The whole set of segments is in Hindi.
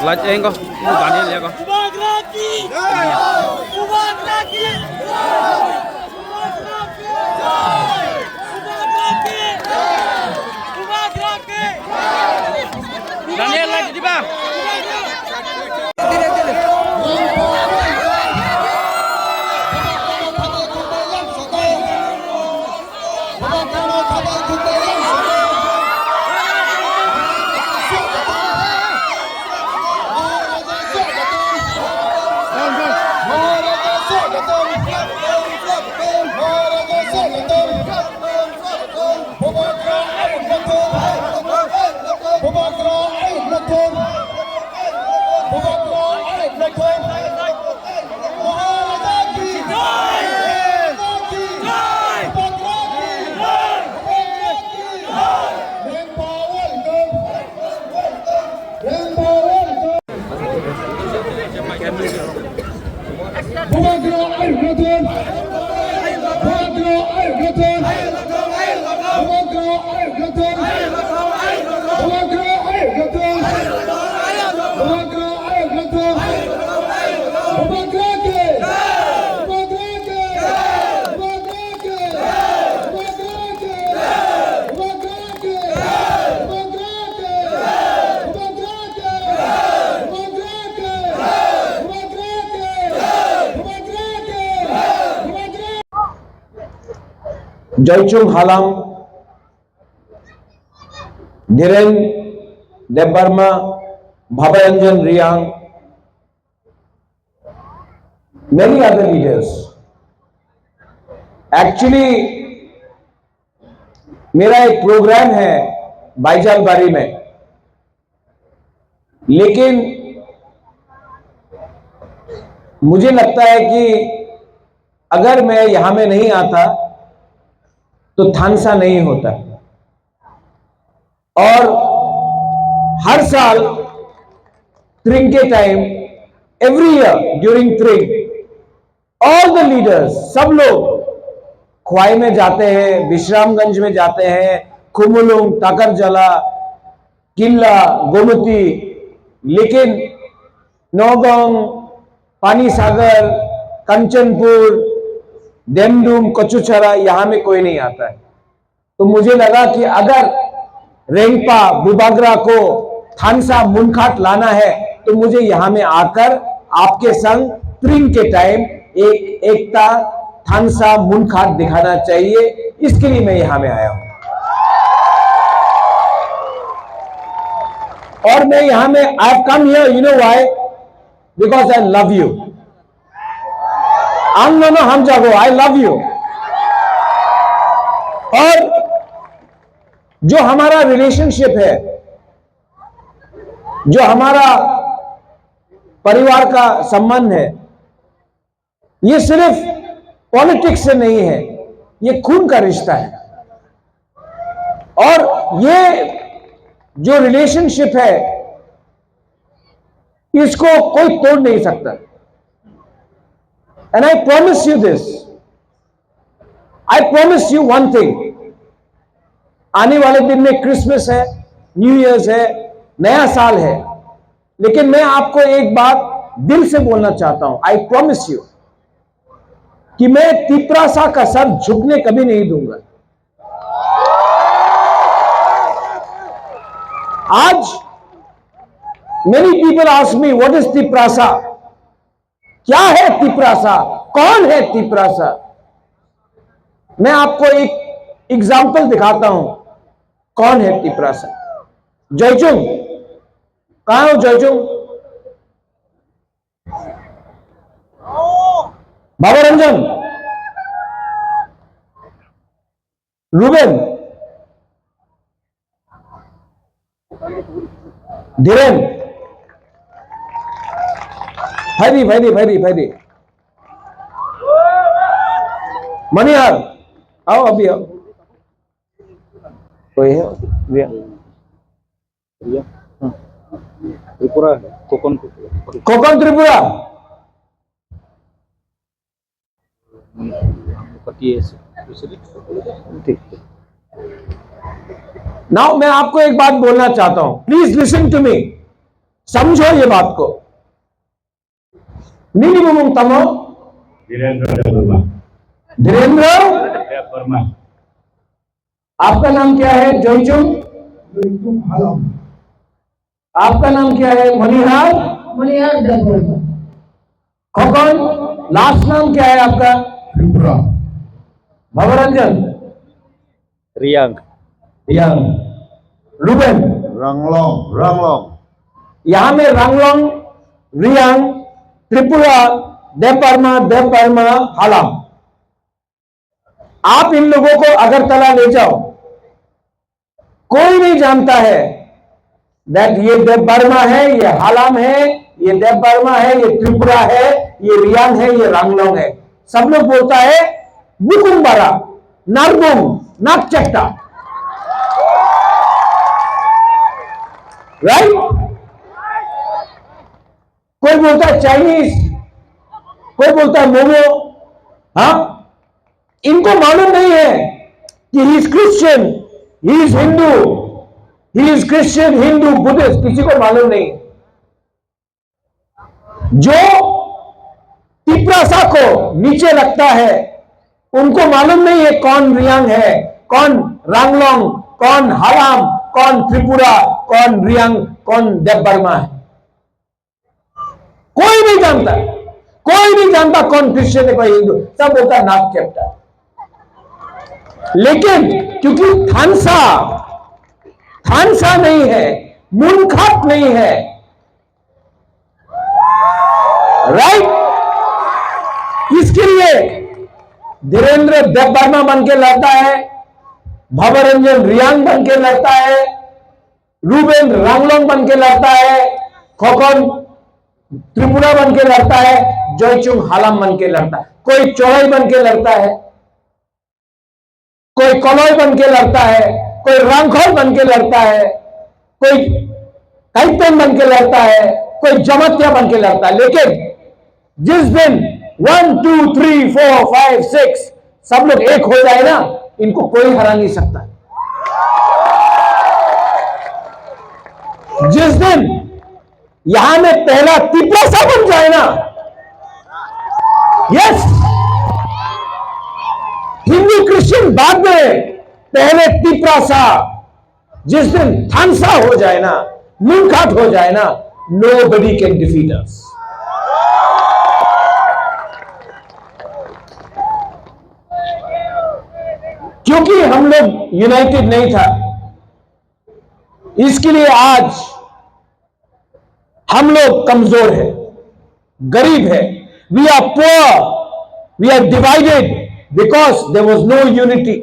Light anh có, Daniel ya có. Daniel lagi di bawah. Bumagro ay Rotun. Bumagro ay Rotun. Bumagro ay Rotun. Bumagro ay Rotun. Bumagro ay Rotun. Bumagro ke. Bumagro ke. Bumagro ke. Bumagro ke. Bumagro ke. Bumagro ke. Bumagro ke. Joichung Halam, Dhiren Debarma, Bhabaranjan Riyang, many other leaders. Actually, मेरा एक प्रोग्राम है बाईजालबारी में, लेकिन मुझे लगता है कि अगर मैं यहां में नहीं आता तो थानसा नहीं होता। और हर साल त्रिंग के टाइम, एवरी ईयर ड्यूरिंग त्रिंग, ऑल द लीडर्स, सब लोग ख्वाई में जाते हैं, विश्रामगंज में जाते हैं, कुमुलुंग, टाकरजला, किल्ला, गोमती, लेकिन नौगांव, पानी सागर, कंचनपुर, डेमडूम, कचुचरा, यहां में कोई नहीं आता है। तो मुझे लगा कि अगर रेंगपा बुबागरा को थानसा मुनखाट लाना है तो मुझे यहां में आकर आपके संग त्रिंग के टाइम एक एकता थानसा मुनखाट दिखाना चाहिए। इसके लिए मैं यहां में आया हूं। और मैं यहां में I have come here, you know why? Because I love you. हम जागो, आई लव यू। और जो हमारा रिलेशनशिप है, जो हमारा परिवार का संबंध है, ये सिर्फ पॉलिटिक्स से नहीं है, ये खून का रिश्ता है। और ये जो रिलेशनशिप है, इसको कोई तोड़ नहीं सकता। And I promise you this. I promise you one thing. आने वाले दिन में क्रिसमस है, न्यू ईयर्स है, नया साल है, लेकिन मैं आपको एक बात दिल से बोलना चाहता हूं। I promise you कि मैं तिपरासा का सर झुकने कभी नहीं दूंगा। आज many people ask me what is Tiprasa? क्या है तिपरासा? कौन है तिपरासा? मैं आपको एक एग्जाम्पल दिखाता हूं कौन है तिपरासा। जयचुंग, कहां हो जयचुंग? बाबारंजन, रूबेन, धीरेन, भैरी, मनिहार, आओ अभी आओ। कोई है? त्रिपुरा, कोकण त्रिपुरा। ठीक। नाउ मैं आपको एक बात बोलना चाहता हूं, प्लीज लिसन टू मी, समझो ये बात को। नीली बुमुंग तमो धीरेन्द्र वर्मा। आपका नाम क्या है? जोईचुंग हालम। आपका नाम क्या है? मनिहार खोकन। लास्ट नाम क्या है आपका? त्रिपुरा। भवरंजन रियांग। Ruben Ranglong. यहां में रंगलोंग, रियांग, त्रिपुरा, देवबर्मा, हालाम। आप इन लोगों को अगरतला ले जाओ, कोई नहीं जानता है दैट ये देवबर्मा है, ये हालाम है, ये देवबर्मा है, ये त्रिपुरा है, ये रियांग है, ये रंगलोंग है। सब लोग बोलता है बुकुम्बारा, नारगुंग, नागचट्टा, राइट? कोई बोलता है चाइनीज, कोई बोलता है मोमो। हाँ, इनको मालूम नहीं है कि he is Christian, he is Hindu, he is Christian, Hindu, Buddhist, किसी को मालूम नहीं। जो तिप्रासा को नीचे रखता है उनको मालूम नहीं है कौन रियांग है, कौन रांगलोंग, कौन हालाम, कौन त्रिपुरा, कौन रियांग, कौन देव बर्मा है। कोई नहीं जानता, कोई नहीं जानता कौन क्रिश्चियन है कोई हिंदू, सब बोलता नाक चैप्टर। लेकिन क्योंकि थानसा नहीं है, मुनखात नहीं है, राइट? इसके लिए धीरेन्द्र देव बर्मा बन के लड़ता है, भवरंजन रियांग बन के लड़ता है, रूबेन रांगलोंग बन के लड़ता है, खोखन त्रिपुरा बन के लड़ता है, जोईचुंग हालाम बन के लड़ता है। कोई चौड़ाई बन के लड़ता है, कोई कलोई बन के लड़ता है, कोई रांगखोल बन के लड़ता है, कोई काइपेन बन के लड़ता है, कोई जमतिया बन के लड़ता है। लेकिन जिस दिन 1 2 3 4 5 6 सब लोग एक हो जाए ना, इनको कोई हरा नहीं सकता। जिस दिन यहां में पहला तिप्रासा बन जाए ना, यस, हिंदू क्रिश्चियन बाद में, पहले तिप्रासा, जिस दिन थानसा हो जाए ना, मुनखात हो जाए ना, nobody can defeat us. क्योंकि हम लोग यूनाइटेड नहीं था, इसके लिए आज हम लोग कमजोर है, गरीब है। We are poor, we are divided because there was no unity.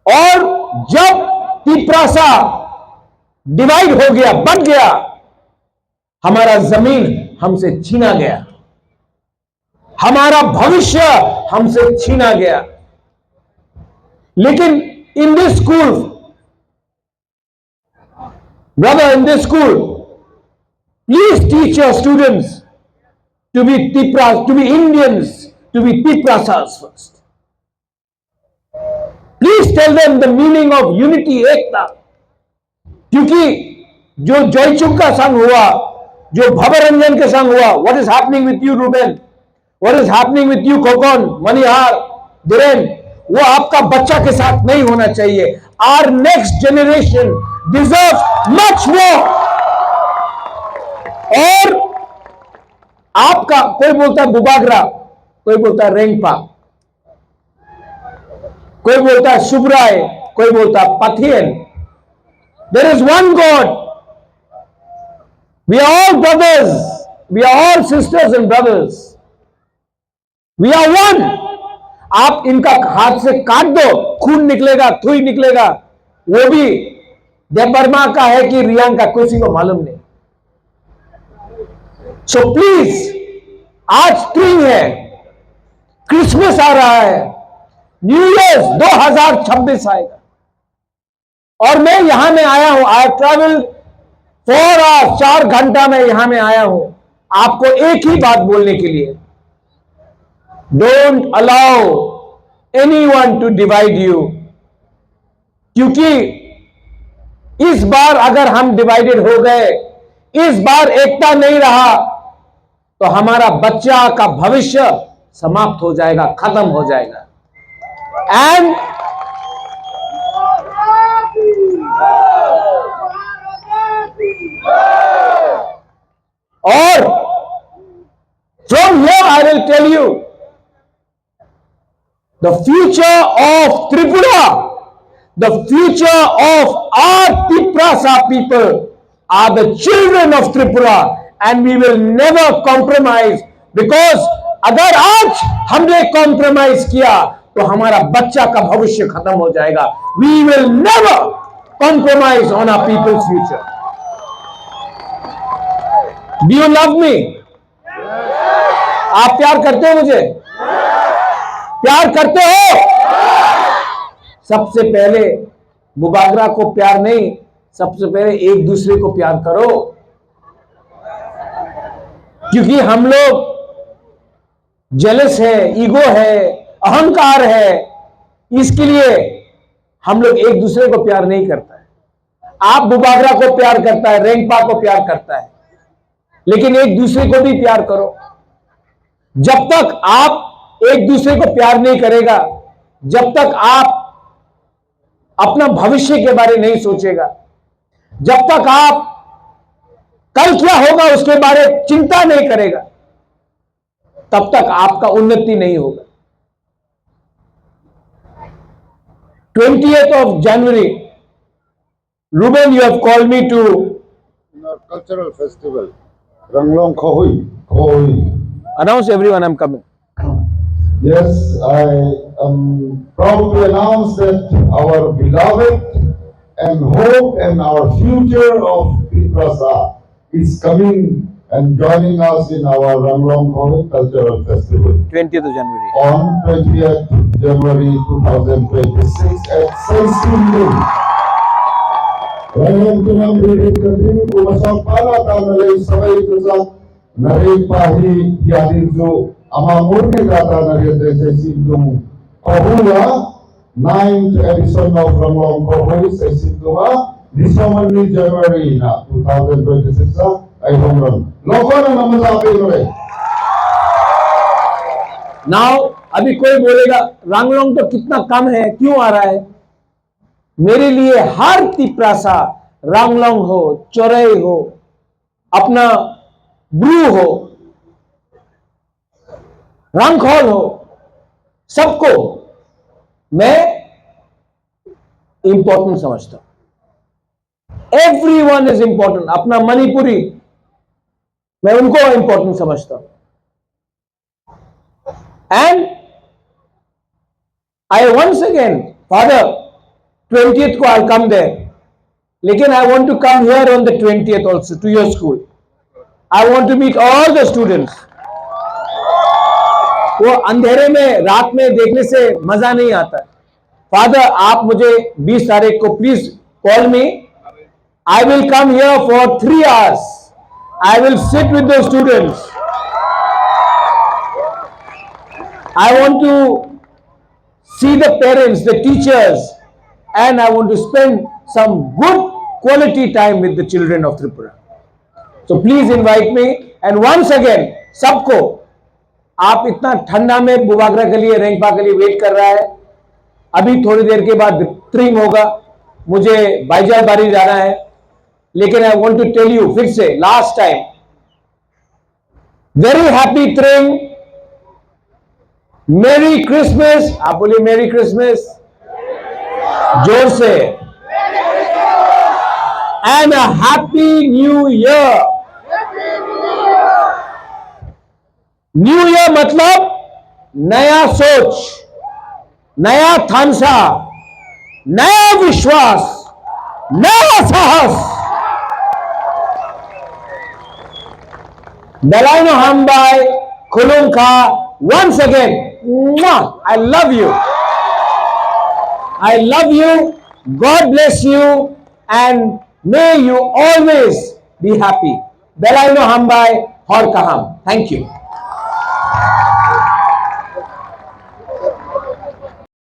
और जब तिप्रासा डिवाइड हो गया, बट गया, हमारा जमीन हमसे छीना गया, हमारा भविष्य हमसे छीना गया। लेकिन in this school, brother, in this school, please teach your students to be Indians, to be Tiprasas first. Please tell them the meaning of unity, एकता। क्योंकि जो जोईचुंग का संग हुआ, जो भवरंजन के संग हुआ, what is happening with you Ruben, what is happening with you Khokhan, Manihar, Dhiren, वो आपका बच्चा के साथ नहीं होना चाहिए। Our next generation deserves much more. और आपका, कोई बोलता है बुबागरा, कोई बोलता है रेंगपा, कोई बोलता है सुब्राय, कोई बोलता है पाथियन। There is one God. We are all brothers. We are all sisters and brothers. We are one. आप इनका हाथ से काट दो, खून निकलेगा, थुई निकलेगा, वो भी देव बर्मा का है कि रियांग का, किसी को मालूम नहीं। सो प्लीज, आज स्प्रिंग है, क्रिसमस आ रहा है, न्यू ईयर 2026 आएगा, और मैं यहां में आया हूं। आई ट्रैवल 4 आवर्स, 4 घंटा में यहां में आया हूं आपको एक ही बात बोलने के लिए, don't allow anyone to divide you. क्योंकि इस बार अगर हम डिवाइडेड हो गए, इस बार एकता नहीं रहा, तो हमारा बच्चा का भविष्य समाप्त हो जाएगा, खत्म हो जाएगा। एंड और from here I will tell you, the future of Tripura, the future of our Tiprasa people are the children of Tripura, and we will never compromise, because अगर आज हमने कॉम्प्रोमाइज किया तो हमारा बच्चा का भविष्य खत्म हो जाएगा। We will never compromise on our people's future. Do you love me? आप प्यार करते हो मुझे? प्यार करते हो? सबसे पहले बुबागरा को प्यार नहीं, सबसे पहले एक दूसरे को प्यार करो। क्योंकि हम लोग जेलस है, ईगो है, अहंकार है, इसके लिए हम लोग एक दूसरे को प्यार नहीं करता है। आप बुबागरा को प्यार करता है, रेंगपा को प्यार करता है, लेकिन एक दूसरे को भी प्यार करो। जब तक आप एक दूसरे को प्यार नहीं करेगा, जब तक आप अपना भविष्य के बारे नहीं सोचेगा, जब तक आप कल क्या होगा उसके बारे चिंता नहीं करेगा, तब तक आपका उन्नति नहीं होगा। 20th of January, Ruben, you have called me to In our cultural festival, Ranglong Khohui. Khohui. announce everyone I'm coming. Yes, I am proud to announce that our beloved and hope and our future of Triprasa is coming and joining us in our Ranglong Khohui Cultural Festival 20th of January. on 20th January 2026 at Saisimling. Ranglong Tunang Ridit Kadrim Kumasang Palata Nalay Sabay Tusak Narin Pahi Yadinzo Amamurni Data Nariyate Saisimling Kohula 9th edition of Ranglong Khohui Saisimling December January na 2026 sa ay hongram. Loko na naman sa akin ulit. Now अभी कोई बोलेगा रांगलोंग तो कितना कम है, क्यों आ रहा है? मेरे लिए हर तिप्रासा, रांगलोंग हो, चौरई हो, अपना ब्रू हो, रंगखोल हो, सबको मैं इंपॉर्टेंट समझता हूं। Everyone is important. अपना मणिपुरी मैं उनको इंपॉर्टेंट समझता हूं। And I once again, Father, 20th को I'll come there. लेकिन I want to come here on the 20th also to your school. I want to meet all the students. वो अंधेरे में रात में देखने से मजा नहीं आता। Father, आप मुझे 20 तारीख को please call me. I will come here for 3 hours. I will sit with the students. I want to see the parents, the teachers, and I want to spend some good quality time with the children of Tripura. So please invite me. And once again, सबको, आप इतना ठंडा में बुबागरा के लिए, रेंगपा के लिए वेट कर रहा है। अभी थोड़ी देर के बाद ट्रिम होगा, मुझे बाईजाल बारी जाना है। लेकिन I want to tell you फिर से last time, very happy trim, मेरी क्रिसमस। आप बोलिए मेरी क्रिसमस जोर से, and a happy new year. New year मतलब नया सोच, नया थानसा, नया विश्वास, नया साहस। Dalaino Hambai, Kulunka, once again, I love you. I love you. God bless you, and may you always be happy. Dalaino Hambai, Hor Kaham. Thank you.